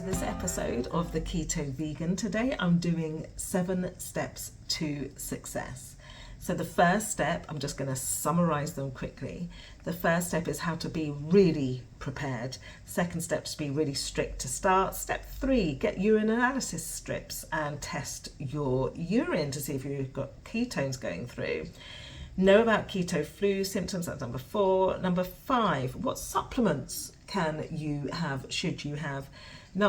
to this episode of the Keto Vegan. Today I'm doing 7 steps to success. So the first step, I'm just going to summarize them quickly. The first step is how to be really prepared. Second step is to be really strict to start. Step 3, get urine analysis strips and test your urine to see if you've got ketones going through. Know about keto flu symptoms, that's number 4. Number 5, what supplements can you have, should you have?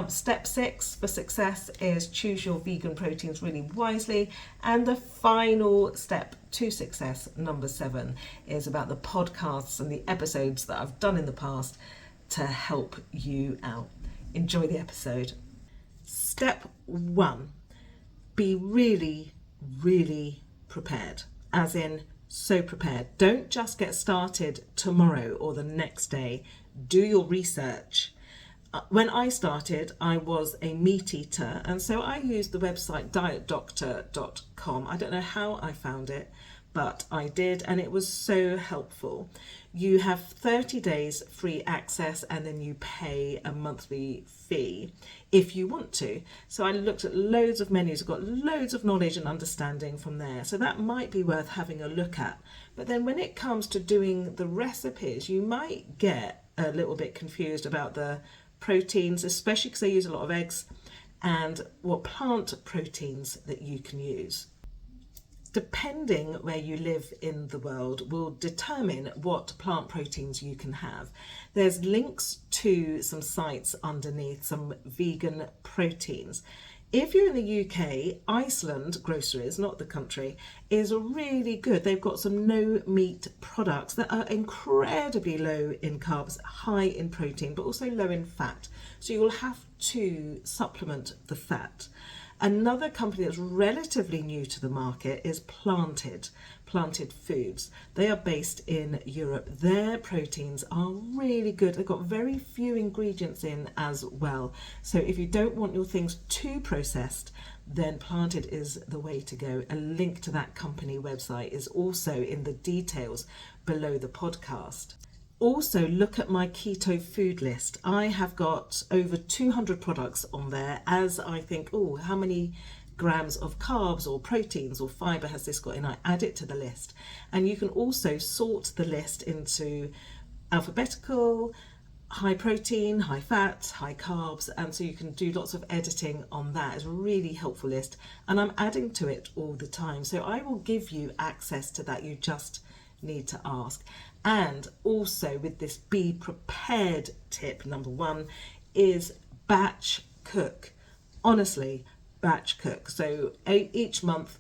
Step 6 for success is choose your vegan proteins really wisely. And the final step to success, number 7, is about the podcasts and the episodes that I've done in the past to help you out. Enjoy the episode. Step 1, be really, really prepared, as in so prepared. Don't just get started tomorrow or the next day. Do your research. When I started, I was a meat eater, and so I used the website dietdoctor.com. I don't know how I found it, but I did, and it was so helpful. You have 30 days free access, and then you pay a monthly fee if you want to. So I looked at loads of menus, got loads of knowledge and understanding from there. So that might be worth having a look at. But then when it comes to doing the recipes, you might get a little bit confused about the proteins, especially because they use a lot of eggs, and what plant proteins that you can use. Depending where you live in the world will determine what plant proteins you can have. There's links to some sites underneath, some vegan proteins. If you're in the UK, Iceland groceries, not the country, is really good. They've got some no meat products that are incredibly low in carbs, high in protein, but also low in fat. So you'll have to supplement the fat. Another company that's relatively new to the market is Planted Foods. They are based in Europe. Their proteins are really good. They've got very few ingredients in as well. So if you don't want your things too processed, then Planted is the way to go. A link to that company website is also in the details below the podcast. Also, look at my keto food list. I have got over 200 products on there, as I think, oh, how many grams of carbs or proteins or fiber has this got in? I add it to the list. And you can also sort the list into alphabetical, high protein, high fat, high carbs, and so you can do lots of editing on that. It's a really helpful list, and I'm adding to it all the time. So I will give you access to that. You just need to ask. And also with this be prepared tip, number 1 is batch cook. Honestly, batch cook. So each month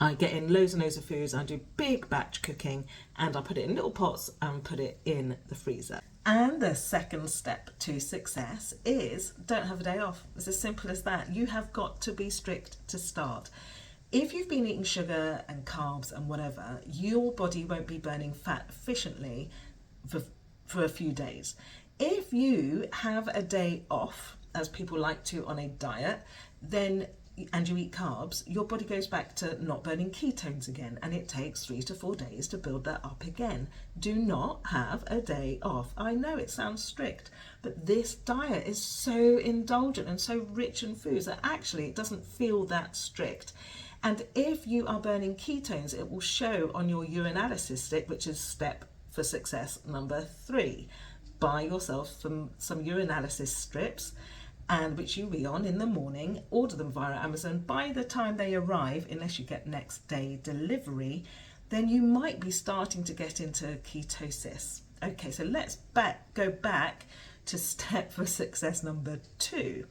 I get in loads and loads of foods. I do big batch cooking, and I put it in little pots and put it in the freezer. And the second step to success is don't have a day off. It's as simple as that. You have got to be strict to start. If you've been eating sugar and carbs and whatever, your body won't be burning fat efficiently for a few days. If you have a day off, as people like to on a diet, and you eat carbs, your body goes back to not burning ketones again, and it takes 3 to 4 days to build that up again. Do not have a day off. I know it sounds strict, but this diet is so indulgent and so rich in foods that actually it doesn't feel that strict. And if you are burning ketones, it will show on your urinalysis stick, which is step for success number 3. Buy yourself some urinalysis strips, and which you be on in the morning. Order them via Amazon. By the time they arrive, unless you get next day delivery, then you might be starting to get into ketosis. Okay, so let's go back to step for success number 2.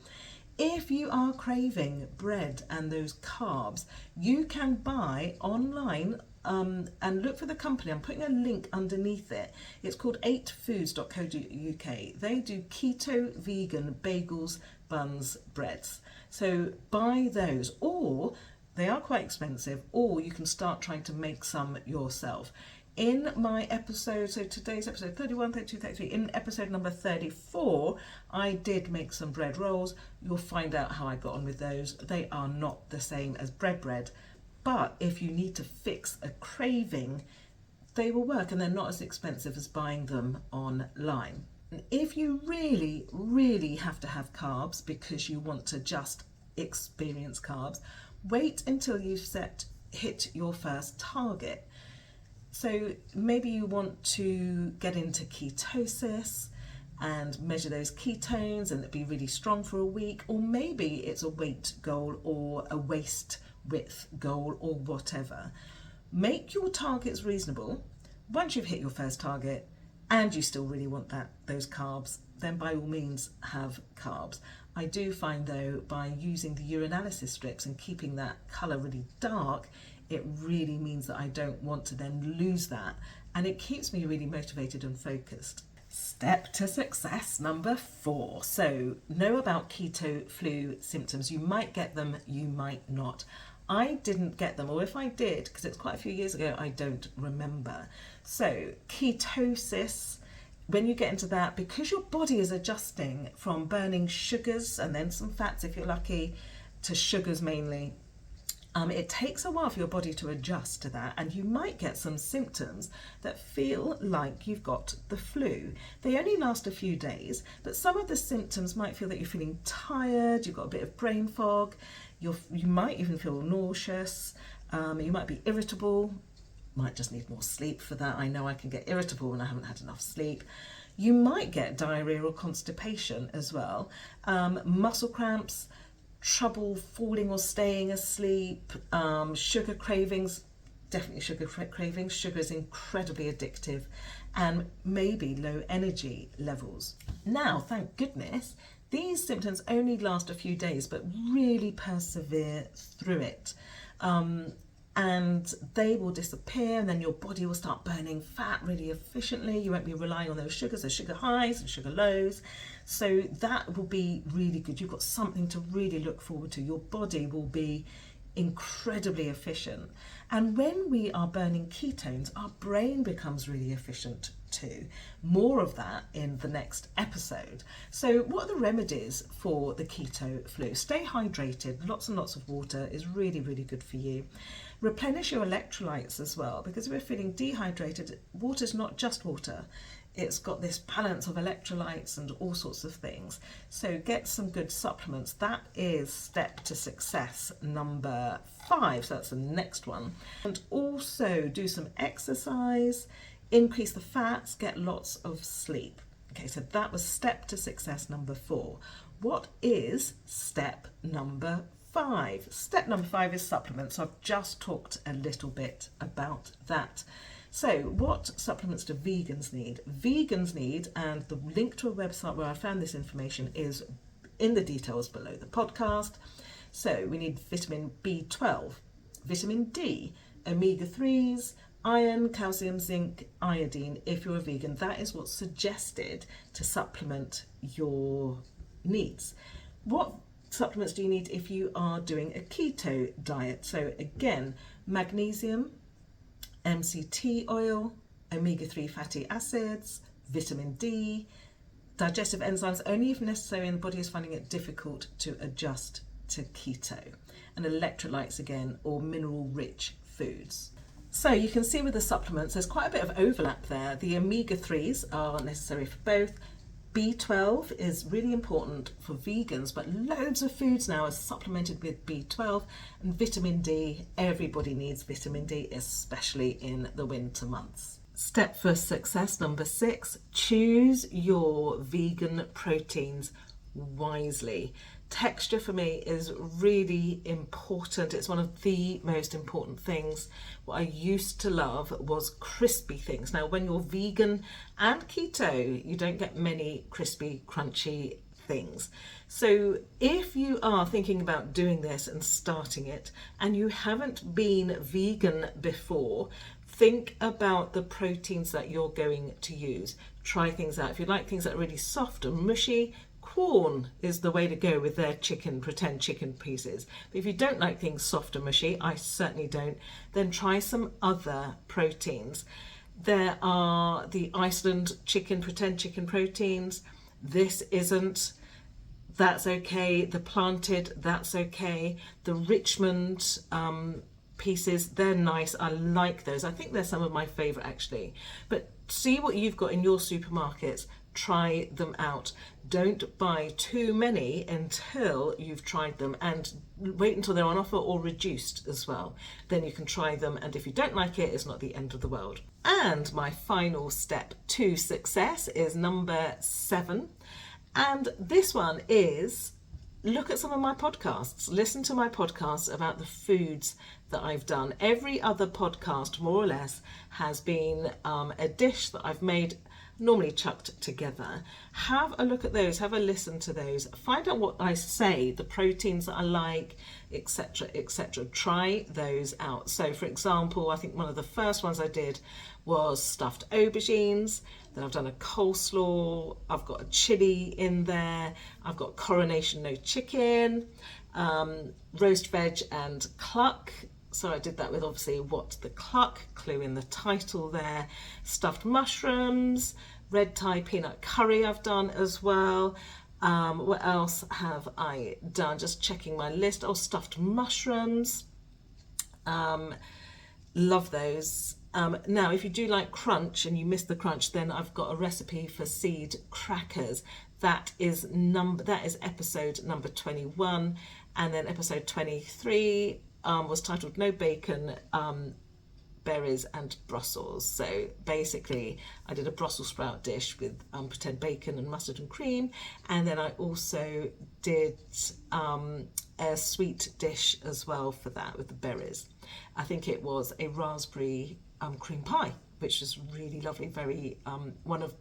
If you are craving bread and those carbs, you can buy online and look for the company. I'm putting a link underneath it. It's called 8foods.co.uk. They do keto vegan bagels, buns, breads. So buy those, or they are quite expensive, or you can start trying to make some yourself. In my episode, so today's episode 31, 32, 33, in episode number 34, I did make some bread rolls. You'll find out how I got on with those. They are not the same as bread, but if you need to fix a craving, they will work, and they're not as expensive as buying them online. If you really, really have to have carbs because you want to just experience carbs, wait until you've hit your first target. So maybe you want to get into ketosis and measure those ketones and be really strong for a week, or maybe it's a weight goal or a waist width goal or whatever. Make your targets reasonable. Once you've hit your first target and you still really want those carbs, then by all means have carbs. I do find though, by using the urinalysis strips and keeping that colour really dark, it really means that I don't want to then lose that, and it keeps me really motivated and focused. Step to success number 4. So know about keto flu symptoms. You might get them, you might not. I didn't get them, or if I did, because it's quite a few years ago, I don't remember. So ketosis, when you get into that, because your body is adjusting from burning sugars and then some fats if you're lucky, to sugars mainly, it takes a while for your body to adjust to that, and you might get some symptoms that feel like you've got the flu. They only last a few days, but some of the symptoms might feel that you're feeling tired, you've got a bit of brain fog, you might even feel nauseous, you might be irritable, might just need more sleep for that. I know I can get irritable when I haven't had enough sleep. You might get diarrhea or constipation as well, muscle cramps, trouble falling or staying asleep, sugar cravings, definitely sugar cravings. Sugar is incredibly addictive, and maybe low energy levels. Now, thank goodness, these symptoms only last a few days, but really persevere through it. And they will disappear, and then your body will start burning fat really efficiently. You won't be relying on those sugars, those sugar highs and sugar lows. So that will be really good. You've got something to really look forward to. Your body will be incredibly efficient. And when we are burning ketones, our brain becomes really efficient too. More of that in the next episode. So what are the remedies for the keto flu? Stay hydrated. Lots and lots of water is really, really good for you. Replenish your electrolytes as well, because if we're feeling dehydrated, water's not just water. It's got this balance of electrolytes and all sorts of things. So get some good supplements. That is step to success number 5. So that's the next one. And also do some exercise, increase the fats, get lots of sleep. Okay, so that was step to success number 4. What is step number 5? Step number 5 is supplements. I've just talked a little bit about that. So what supplements do vegans need? Vegans need, and the link to a website where I found this information is in the details below the podcast. So we need vitamin B12, vitamin D, omega-3s, iron, calcium, zinc, iodine. If you're a vegan, that is what's suggested to supplement your needs. What supplements do you need if you are doing a keto diet? So again, magnesium, MCT oil, omega-3 fatty acids, vitamin D, digestive enzymes, only if necessary and the body is finding it difficult to adjust to keto, and electrolytes again, or mineral-rich foods. So you can see with the supplements, there's quite a bit of overlap there. The omega-3s are necessary for both. B12 is really important for vegans, but loads of foods now are supplemented with B12, and vitamin D. Everybody needs vitamin D, especially in the winter months. Step for success number 6, choose your vegan proteins wisely. Texture for me is really important. It's one of the most important things. What I used to love was crispy things. Now, when you're vegan and keto, you don't get many crispy, crunchy things. So if you are thinking about doing this and starting it, and you haven't been vegan before, think about the proteins that you're going to use. Try things out. If you like things that are really soft and mushy, Quorn is the way to go with their pretend chicken pieces. But if you don't like things soft and mushy, I certainly don't, then try some other proteins. There are the Iceland pretend chicken proteins. This isn't. That's okay. The planted, that's okay. The Richmond pieces, they're nice. I like those. I think they're some of my favourite actually. But see what you've got in your supermarkets. try them out. Don't buy too many until you've tried them, and wait until they're on offer or reduced as well. Then you can try them, and if you don't like it, it's not the end of the world. And my final step to success is number 7. And this one is look at some of my podcasts. Listen to my podcasts about the foods that I've done. Every other podcast, more or less, has been a dish that I've made, normally chucked together. Have a look at those, have a listen to those, find out what I say, the proteins that I like, etc, etc. Try those out. So for example, I think one of the first ones I did was stuffed aubergines. Then I've done a coleslaw, I've got a chili in there, I've got coronation no chicken, roast veg and cluck. So I did that with obviously what the cluck, clue in the title there, stuffed mushrooms, red Thai peanut curry I've done as well. What else have I done? Just checking my list. Oh, stuffed mushrooms. Love those. Now, if you do like crunch and you miss the crunch, then I've got a recipe for seed crackers. That is episode number 21, and then episode 23 was titled No Bacon, Berries and Brussels. So basically I did a Brussels sprout dish with pretend bacon and mustard and cream, and then I also did a sweet dish as well for that with the berries. I think it was a raspberry cream pie, which was really lovely, very one of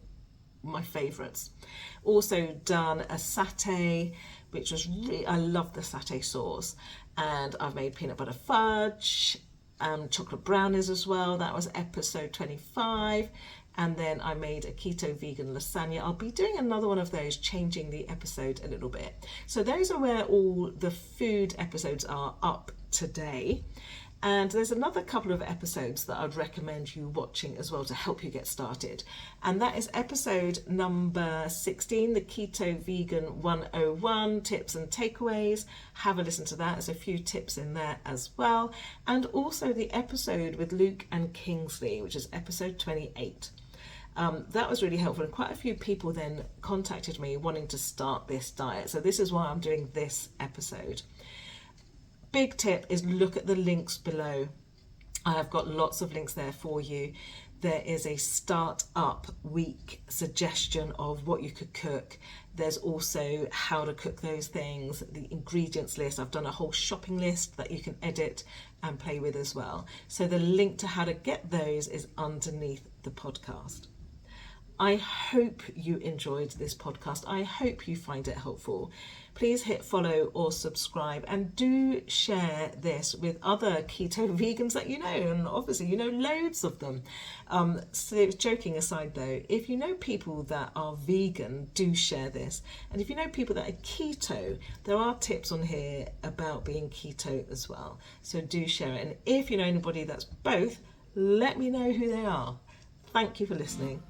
my favourites. Also done a satay, which was really, I love the satay sauce, and I've made peanut butter fudge, chocolate brownies as well. That was episode 25. And then I made a keto vegan lasagna. I'll be doing another one of those, changing the episode a little bit. So those are where all the food episodes are up today. And there's another couple of episodes that I'd recommend you watching as well to help you get started. And that is episode number 16, the Keto Vegan 101 tips and takeaways. Have a listen to that. There's a few tips in there as well. And also the episode with Luke and Kingsley, which is episode 28. That was really helpful, and quite a few people then contacted me wanting to start this diet. So this is why I'm doing this episode. Big tip is look at the links below. I have got lots of links there for you. There is a start up week suggestion of what you could cook. There's also how to cook those things, the ingredients list. I've done a whole shopping list that you can edit and play with as well. So the link to how to get those is underneath the podcast. I hope you enjoyed this podcast. I hope you find it helpful. Please hit follow or subscribe, and do share this with other keto vegans that you know, and obviously you know loads of them. So joking aside though, if you know people that are vegan, do share this. And if you know people that are keto, there are tips on here about being keto as well. So do share it. And if you know anybody that's both, let me know who they are. Thank you for listening.